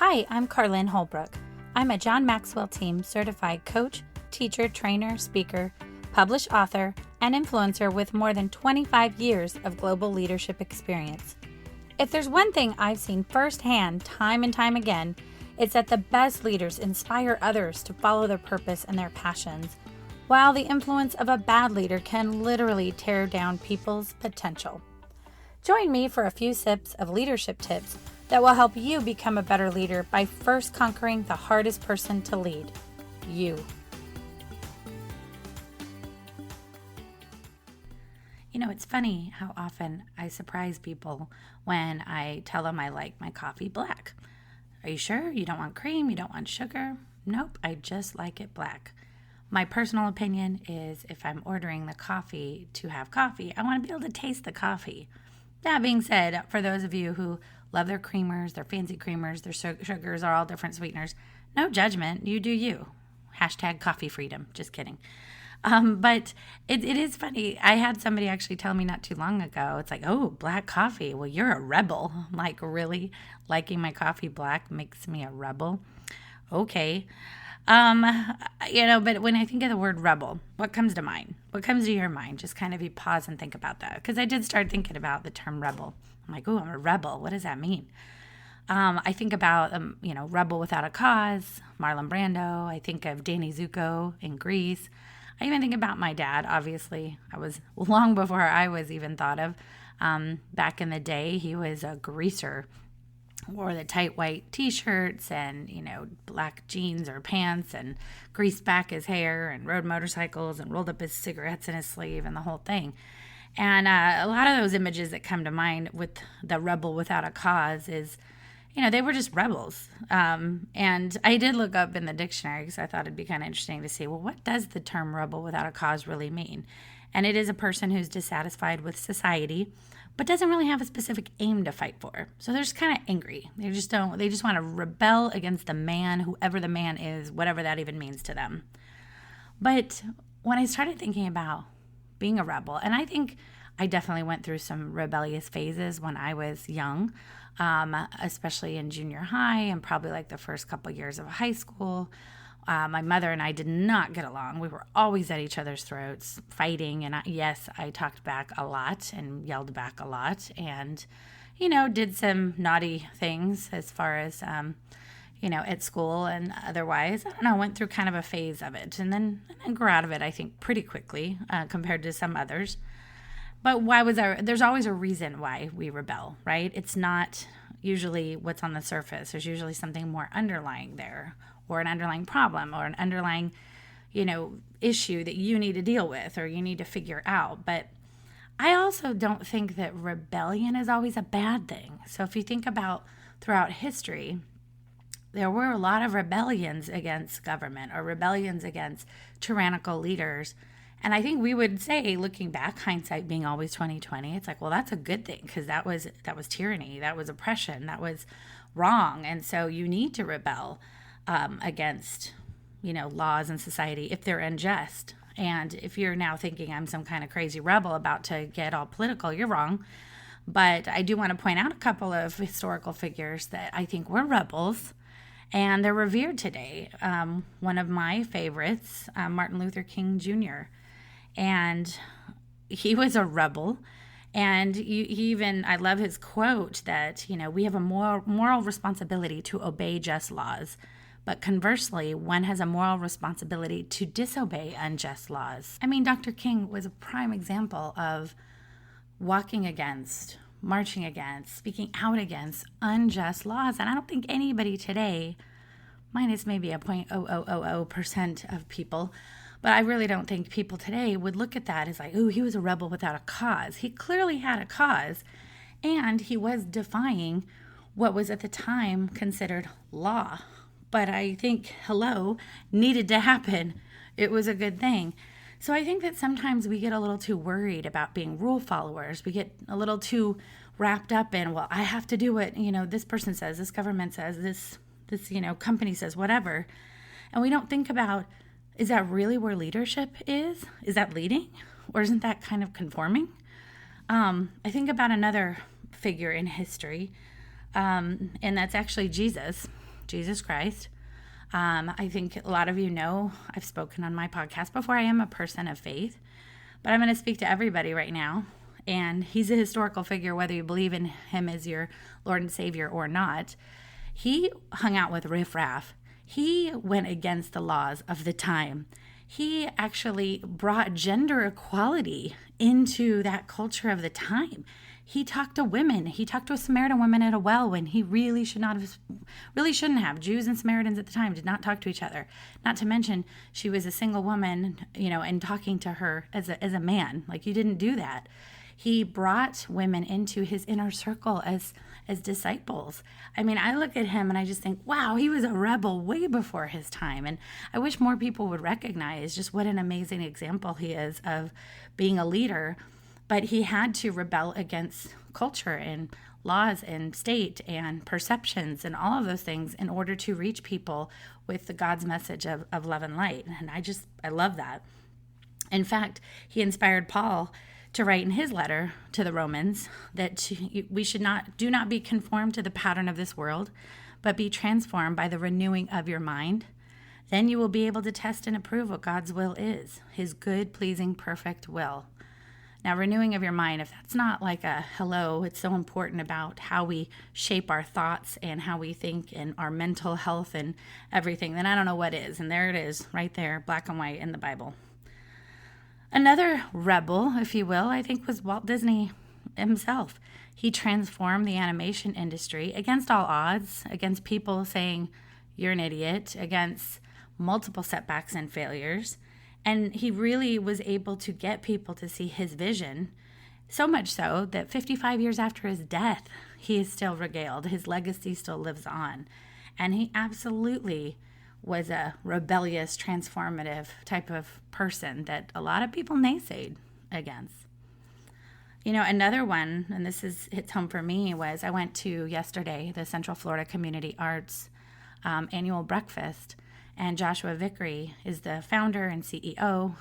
Hi, I'm Carlin Holbrook. I'm a John Maxwell Team certified coach, teacher, trainer, speaker, published author, and influencer with more than 25 years of global leadership experience. If there's one thing I've seen firsthand time and time again, it's that the best leaders inspire others to follow their purpose and their passions, while the influence of a bad leader can literally tear down people's potential. Join me for a few sips of leadership tips that will help you become a better leader by first conquering the hardest person to lead, you. You know, it's funny how often I surprise people when I tell them I like my coffee black. Are you sure? You don't want cream? You don't want sugar? Nope, I just like it black. My personal opinion is if I'm ordering the coffee to have coffee, I want to be able to taste the coffee. That being said, for those of you who love their creamers, their fancy creamers, their sugars are all different sweeteners, no judgment, you do you. Hashtag coffee freedom, just kidding. But it is funny. I had somebody actually tell me not too long ago, it's like, oh, black coffee. Well, you're a rebel. I'm like, really? Liking my coffee black makes me a rebel? Okay. But when I think of the word rebel, what comes to mind? What comes to your mind? Just kind of you pause and think about that. Because I did start thinking about the term rebel. I'm like, oh, I'm a rebel. What does that mean? I think about, Rebel Without a Cause, Marlon Brando. I think of Danny Zuko in Grease. I even think about my dad, obviously. I was long before I was even thought of. Back in the day, he was a greaser. Wore the tight white t-shirts and, black jeans or pants and greased back his hair and rode motorcycles and rolled up his cigarettes in his sleeve and the whole thing. And a lot of those images that come to mind with the rebel without a cause is, they were just rebels. And I did look up in the dictionary because I thought it'd be kind of interesting to see, well, what does the term rebel without a cause really mean? And it is a person who's dissatisfied with society, but doesn't really have a specific aim to fight for. So they're just kind of angry. They just want to rebel against the man, whoever the man is, whatever that even means to them. But when I started thinking about being a rebel, and I think I definitely went through some rebellious phases when I was young, especially in junior high and probably like the first couple years of high school. My mother and I did not get along. We were always at each other's throats, fighting. And yes, I talked back a lot and yelled back a lot and, did some naughty things as far as, at school and otherwise. I don't know, went through kind of a phase of it and then grew out of it, I think, pretty quickly compared to some others. But there's always a reason why we rebel, right? It's not usually what's on the surface. There's usually something more underlying there, or an underlying problem, or an underlying, issue that you need to deal with or you need to figure out. But I also don't think that rebellion is always a bad thing. So if you think about throughout history, there were a lot of rebellions against government or rebellions against tyrannical leaders. And I think we would say, looking back, hindsight being always 20/20, it's like, well, that's a good thing because that was tyranny, that was oppression, that was wrong. And so you need to rebel against, laws in society if they're unjust. And if you're now thinking I'm some kind of crazy rebel about to get all political, you're wrong. But I do want to point out a couple of historical figures that I think were rebels, and they're revered today. One of my favorites, Martin Luther King Jr., and he was a rebel. And I love his quote that, we have a moral responsibility to obey just laws. But conversely, one has a moral responsibility to disobey unjust laws. I mean, Dr. King was a prime example of walking against, marching against, speaking out against unjust laws. And I don't think anybody today, minus maybe a 0.0000% of people, but I really don't think people today would look at that as like, oh, he was a rebel without a cause. He clearly had a cause, and he was defying what was at the time considered law. But I think, needed to happen. It was a good thing. So I think that sometimes we get a little too worried about being rule followers. We get a little too wrapped up in, well, I have to do what, this person says, this government says, this company says, whatever. And we don't think about, is that really where leadership is? Is that leading? Or isn't that kind of conforming? I think about another figure in history, and that's actually Jesus. Jesus Christ. I think a lot of you know I've spoken on my podcast before. I am a person of faith, but I'm going to speak to everybody right now. And he's a historical figure, whether you believe in him as your Lord and Savior or not. He hung out with riffraff. He went against the laws of the time. He actually brought gender equality into that culture of the time. He talked to women. He talked to a Samaritan woman at a well when he really shouldn't have. Jews and Samaritans at the time did not talk to each other. Not to mention, she was a single woman, and talking to her as a man. Like, you didn't do that. He brought women into his inner circle as disciples. I mean, I look at him and I just think, wow, he was a rebel way before his time. And I wish more people would recognize just what an amazing example he is of being a leader. But he had to rebel against culture and laws and state and perceptions and all of those things in order to reach people with the God's message of love and light. And I love that. In fact, he inspired Paul to write in his letter to the Romans that we do not be conformed to the pattern of this world, but be transformed by the renewing of your mind. Then you will be able to test and approve what God's will is, his good, pleasing, perfect will. Now, renewing of your mind, if that's not like a hello, it's so important about how we shape our thoughts and how we think and our mental health and everything, then I don't know what is. And there it is, right there, black and white in the Bible. Another rebel, if you will, I think was Walt Disney himself. He transformed the animation industry against all odds, against people saying, you're an idiot, against multiple setbacks and failures. And he really was able to get people to see his vision, so much so that 55 years after his death, he is still regaled. His legacy still lives on. And he absolutely was a rebellious, transformative type of person that a lot of people naysayed against. Another one, and this hits home for me, was I went to yesterday, the Central Florida Community Arts annual breakfast. And Joshua Vickery is the founder and CEO,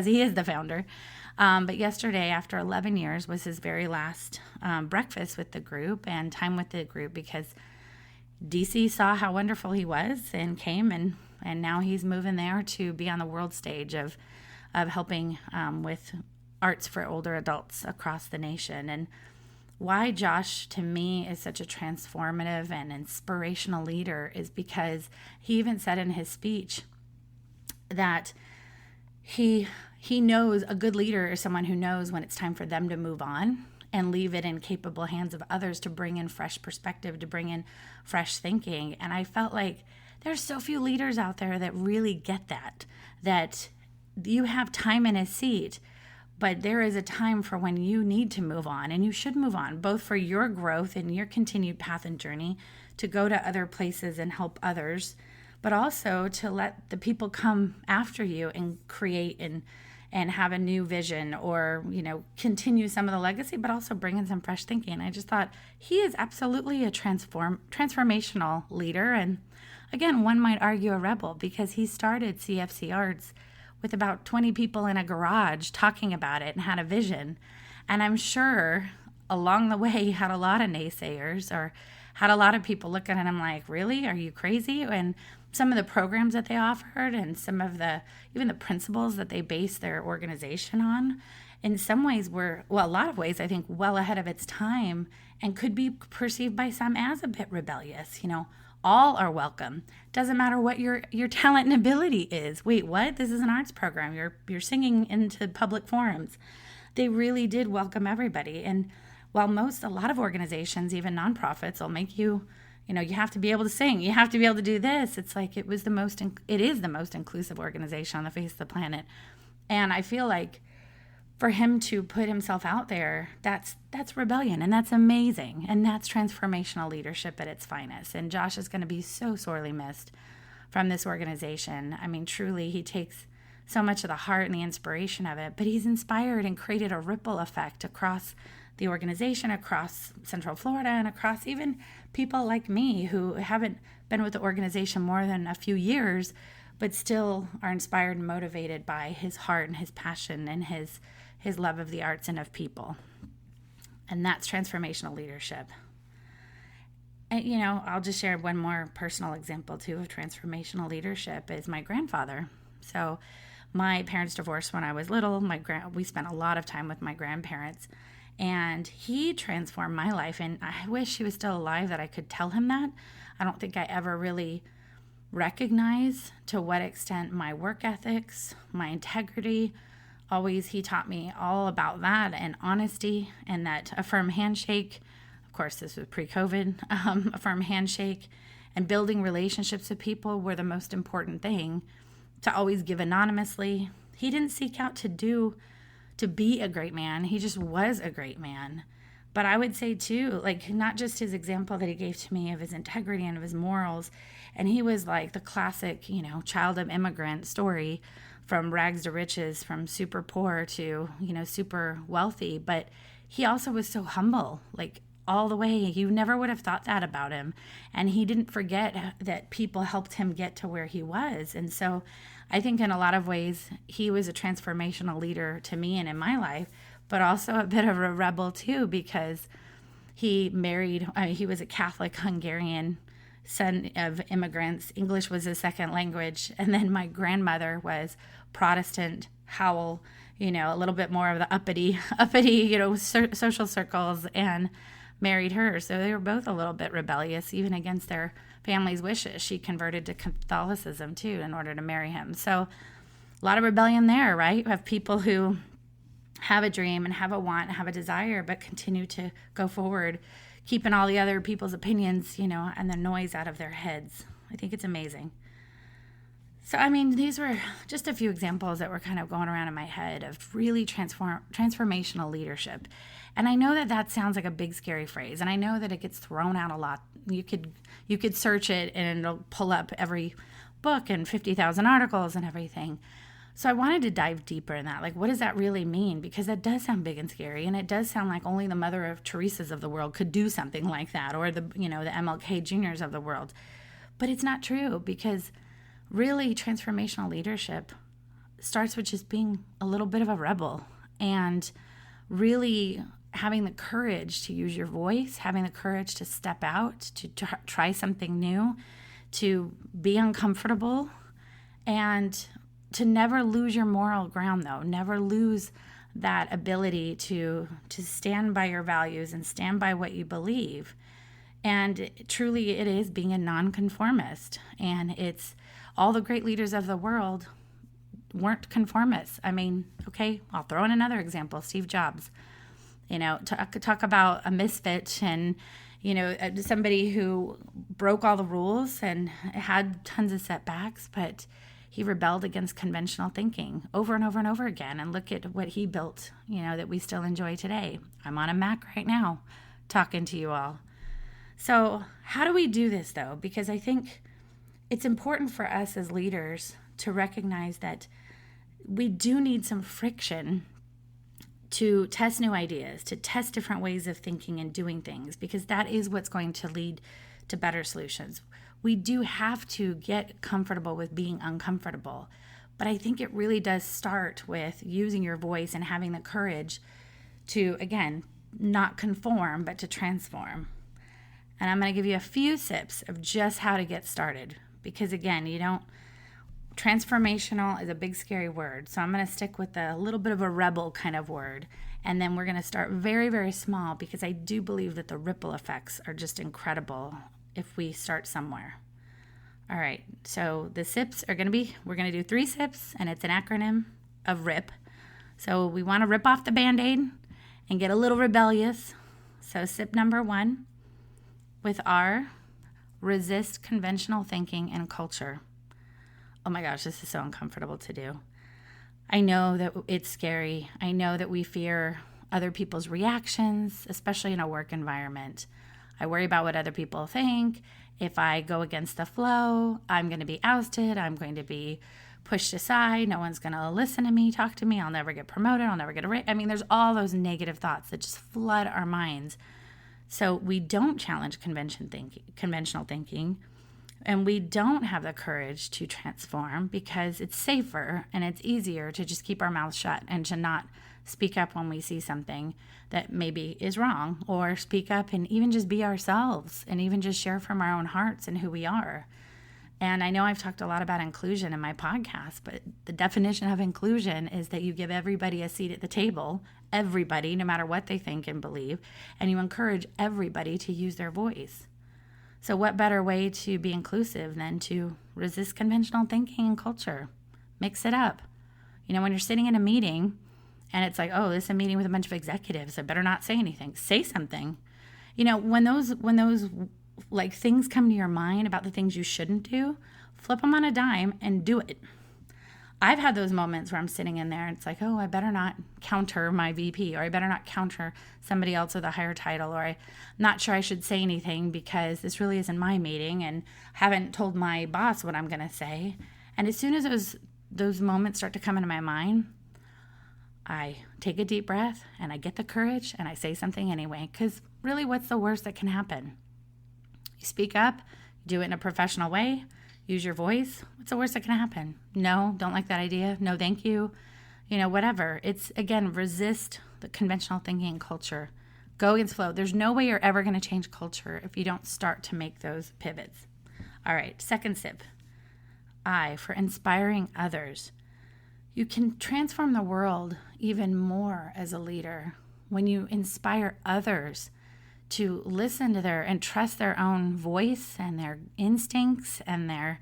he is the founder. But yesterday, after 11 years, was his very last breakfast with the group and time with the group, because DC saw how wonderful he was and came, and now he's moving there to be on the world stage of helping with arts for older adults across the nation. And why Josh, to me, is such a transformative and inspirational leader is because he even said in his speech that he knows a good leader is someone who knows when it's time for them to move on and leave it in capable hands of others to bring in fresh perspective, to bring in fresh thinking. And I felt like there's so few leaders out there that really get that you have time in a seat, but there is a time for when you need to move on, and you should move on, both for your growth and your continued path and journey to go to other places and help others, but also to let the people come after you and create and have a new vision or, continue some of the legacy, but also bring in some fresh thinking. I just thought he is absolutely a transformational leader. And again, one might argue a rebel, because he started CFC Arts with about 20 people in a garage talking about it and had a vision. And I'm sure along the way he had a lot of naysayers or had a lot of people looking at him like, really? Are you crazy? And some of the programs that they offered and some of even the principles that they based their organization on, in some ways a lot of ways, I think, well ahead of its time and could be perceived by some as a bit rebellious. All are welcome. Doesn't matter what your talent and ability is. Wait, what? This is an arts program. You're singing into public forums. They really did welcome everybody. And while a lot of organizations, even nonprofits, will make you, you have to be able to sing. You have to be able to do this. It's like it is the most inclusive organization on the face of the planet. And I feel like for him to put himself out there, that's rebellion, and that's amazing, and that's transformational leadership at its finest. And Josh is going to be so sorely missed from this organization. I mean, truly, he takes so much of the heart and the inspiration of it, but he's inspired and created a ripple effect across the organization, across Central Florida, and across even people like me who haven't been with the organization more than a few years, but still are inspired and motivated by his heart and his passion and his love of the arts and of people. And that's transformational leadership. I'll just share one more personal example too of transformational leadership is my grandfather. So my parents divorced when I was little. We spent a lot of time with my grandparents, and he transformed my life. And I wish he was still alive that I could tell him that. I don't think I ever really recognize to what extent my work ethics, my integrity, he taught me all about that and honesty and that a firm handshake. Of course, this was pre-COVID, a firm handshake and building relationships with people were the most important thing. To always give anonymously. He didn't seek out to be a great man. He just was a great man. But I would say too, like not just his example that he gave to me of his integrity and of his morals. And he was like the classic, child of immigrant story from rags to riches, from super poor to, super wealthy. But he also was so humble, like all the way. You never would have thought that about him. And he didn't forget that people helped him get to where he was. And so I think in a lot of ways, he was a transformational leader to me and in my life, but also a bit of a rebel too, because he was a Catholic Hungarian son of immigrants. English was his second language. And then my grandmother was Protestant, Howell, a little bit more of the uppity, social circles, and married her. So they were both a little bit rebellious, even against their family's wishes. She converted to Catholicism too in order to marry him. So a lot of rebellion there, right? We have people who have a dream and have a want and have a desire, but continue to go forward, keeping all the other people's opinions, and the noise out of their heads. I think it's amazing. So, these were just a few examples that were kind of going around in my head of really transformational leadership. And I know that sounds like a big, scary phrase, and I know that it gets thrown out a lot. You could search it, and it'll pull up every book and 50,000 articles and everything. So I wanted to dive deeper in that. Like, what does that really mean? Because that does sound big and scary, and it does sound like only the Mother of Teresa's of the world could do something like that, or the MLK Juniors of the world. But it's not true, because really transformational leadership starts with just being a little bit of a rebel and really having the courage to use your voice, having the courage to step out, to try something new, to be uncomfortable, and to never lose your moral ground, though. Never lose that ability to stand by your values and stand by what you believe. And truly, it is being a non-conformist. And it's all the great leaders of the world weren't conformists. Okay, I'll throw in another example, Steve Jobs. Talk about a misfit and, somebody who broke all the rules and had tons of setbacks, but he rebelled against conventional thinking over and over and over again. And look at what he built, that we still enjoy today. I'm on a Mac right now talking to you all. So how do we do this, though? Because I think it's important for us as leaders to recognize that we do need some friction to test new ideas, to test different ways of thinking and doing things, because that is what's going to lead to better solutions. We do have to get comfortable with being uncomfortable, but I think it really does start with using your voice and having the courage to, again, not conform, but to transform. And I'm going to give you a few tips of just how to get started, because again, transformational is a big, scary word. So I'm going to stick with a little bit of a rebel kind of word. And then we're going to start very, very small, because I do believe that the ripple effects are just incredible if we start somewhere. All right. So the SIPs we're going to do 3 SIPs, and it's an acronym of RIP. So we want to rip off the Band-Aid and get a little rebellious. So SIP number 1 with R, resist conventional thinking and culture. Oh my gosh, this is so uncomfortable to do. I know that it's scary. I know that we fear other people's reactions, especially in a work environment. I worry about what other people think. If I go against the flow, I'm going to be ousted. I'm going to be pushed aside. No one's going to listen to me, talk to me. I'll never get promoted. I'll never get a raise. There's all those negative thoughts that just flood our minds. So we don't challenge conventional thinking. And we don't have the courage to transform, because it's safer and it's easier to just keep our mouths shut and to not speak up when we see something that maybe is wrong, or speak up and even just be ourselves and even just share from our own hearts and who we are. And I know I've talked a lot about inclusion in my podcast, but the definition of inclusion is that you give everybody a seat at the table, everybody, no matter what they think and believe, and you encourage everybody to use their voice. So what better way to be inclusive than to resist conventional thinking and culture? Mix it up. You know, when you're sitting in a meeting and it's like, oh, this is a meeting with a bunch of executives, I better not say anything. Say something. You know, when those like things come to your mind about the things you shouldn't do, flip them on a dime and do it. I've had those moments where I'm sitting in there and it's like, oh, I better not counter my VP, or I better not counter somebody else with a higher title, or I'm not sure I should say anything because this really isn't my meeting and haven't told my boss what I'm going to say. And as soon as those moments start to come into my mind, I take a deep breath and I get the courage and I say something anyway, because really, what's the worst that can happen? You speak up, do it in a professional way, use your voice. What's the worst that can happen? No, don't like that idea. No, thank you. You know, whatever. It's, again, resist the conventional thinking and culture. Go against flow. There's no way you're ever going to change culture if you don't start to make those pivots. All right, second sip. I, for inspiring others. You can transform the world even more as a leader when you inspire others to listen to and trust their own voice and their instincts and their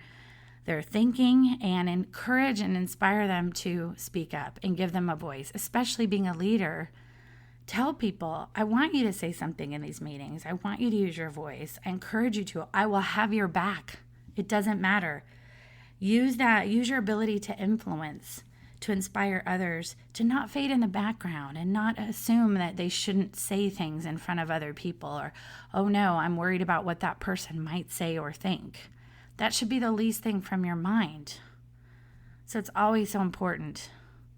thinking, and encourage and inspire them to speak up and give them a voice. Especially being a leader, tell people, I want you to say something in these meetings. I want you to use your voice. I encourage you to. I will have your back. It doesn't matter. Use your ability to influence, to inspire others to not fade in the background and not assume that they shouldn't say things in front of other people, or, oh no, I'm worried about what that person might say or think. That should be the least thing from your mind. So it's always so important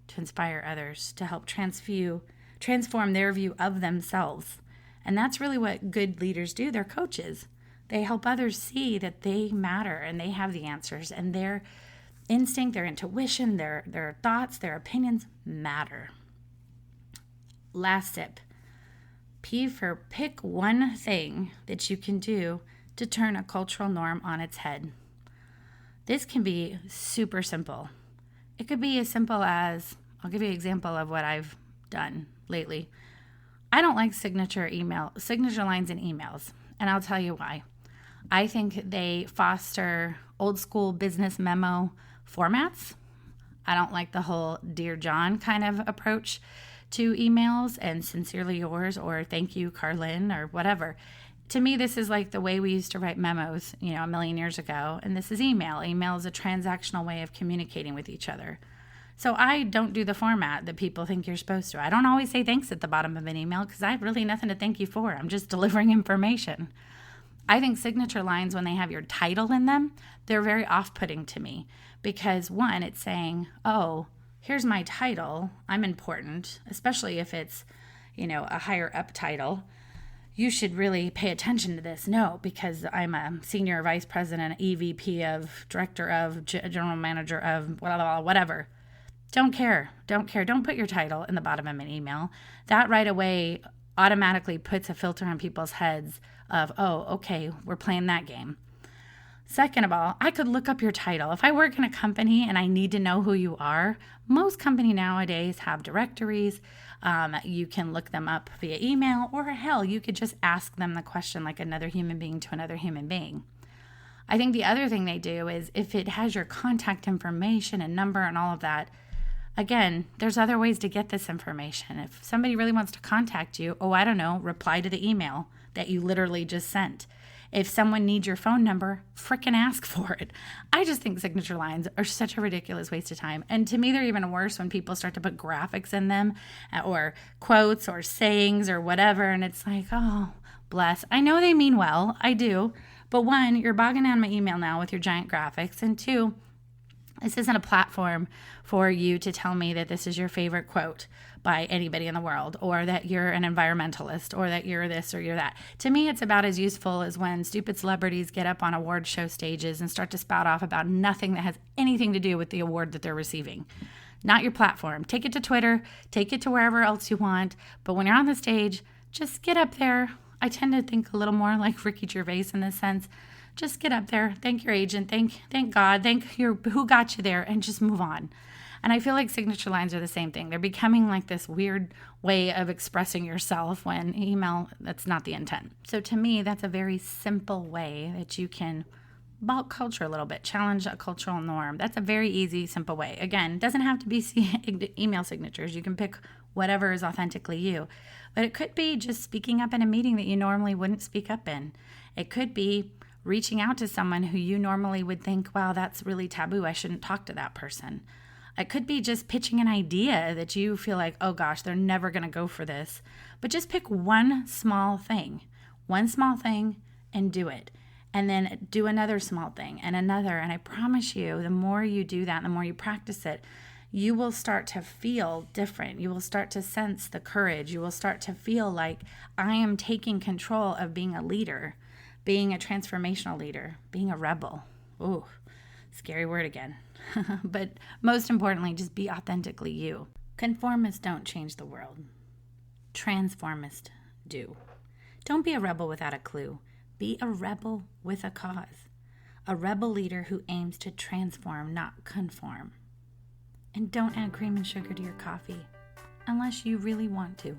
to inspire others, to help transform their view of themselves. And that's really what good leaders do. They're coaches. They help others see that they matter and they have the answers, and their instinct, their intuition, their thoughts, their opinions matter. Last tip. P for pick one thing that you can do to turn a cultural norm on its head. This can be super simple. It could be as simple as, I'll give you an example of what I've done lately. I don't like signature lines in emails, and I'll tell you why. I think they foster old school business memo formats. I don't like the whole Dear John kind of approach to emails and sincerely yours or thank you, Carlin, or whatever. To me, this is like the way we used to write memos, a million years ago. And this is email. Email is a transactional way of communicating with each other. So I don't do the format that people think you're supposed to. I don't always say thanks at the bottom of an email because I have really nothing to thank you for. I'm just delivering information. I think signature lines, when they have your title in them, they're very off-putting to me because, one, it's saying, oh, here's my title. I'm important, especially if it's, a higher up title. You should really pay attention to this. No, because I'm a senior vice president, EVP of, director of, general manager of, whatever. Don't care. Don't put your title in the bottom of an email. That right away automatically puts a filter on people's heads of, oh, okay, we're playing that game. Second of all, I could look up your title. If I work in a company and I need to know who you are, most companies nowadays have directories. You can look them up via email, or hell, you could just ask them the question like another human being to another human being. I think the other thing they do is if it has your contact information and number and all of that, again, there's other ways to get this information. If somebody really wants to contact you, reply to the email that you literally just sent. If someone needs your phone number, frickin' ask for it. I just think signature lines are such a ridiculous waste of time. And to me, they're even worse when people start to put graphics in them or quotes or sayings or whatever. And it's like, oh, bless. I know they mean well. I do. But one, you're bogging down my email now with your giant graphics. And two, this isn't a platform for you to tell me that this is your favorite quote by anybody in the world, or that you're an environmentalist, or that you're this or you're that. To me, it's about as useful as when stupid celebrities get up on award show stages and start to spout off about nothing that has anything to do with the award that they're receiving. not your platform. Take it to Twitter, take it to wherever else you want. But when you're on the stage, just get up there. I tend to think a little more like Ricky Gervais in this sense. Just get up there, thank your agent, thank God, thank your who got you there, and just move on. And I feel like signature lines are the same thing. They're becoming like this weird way of expressing yourself when email, that's not the intent. So to me, that's a very simple way that you can bulk culture a little bit, challenge a cultural norm. That's a very easy, simple way. Again, it doesn't have to be email signatures. You can pick whatever is authentically you. But it could be just speaking up in a meeting that you normally wouldn't speak up in. It could be reaching out to someone who you normally would think, wow, that's really taboo. I shouldn't talk to that person. It could be just pitching an idea that you feel like, oh gosh, they're never going to go for this. But just pick one small thing and do it. And then do another small thing and another. And I promise you, the more you do that, the more you practice it, you will start to feel different. You will start to sense the courage. You will start to feel like I am taking control of being a leader, being a transformational leader, being a rebel. Ooh, scary word again. But most importantly, just be authentically you. Conformists don't change the world. Transformists do. Don't be a rebel without a clue. Be a rebel with a cause. A rebel leader who aims to transform, not conform. And don't add cream and sugar to your coffee unless you really want to.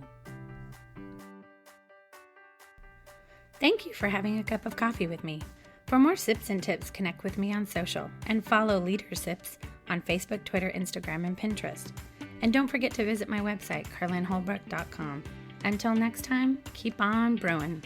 Thank you for having a cup of coffee with me. For more sips and tips, connect with me on social and follow Leader Sips on Facebook, Twitter, Instagram, and Pinterest. And don't forget to visit my website, carlinholbrook.com. Until next time, keep on brewing.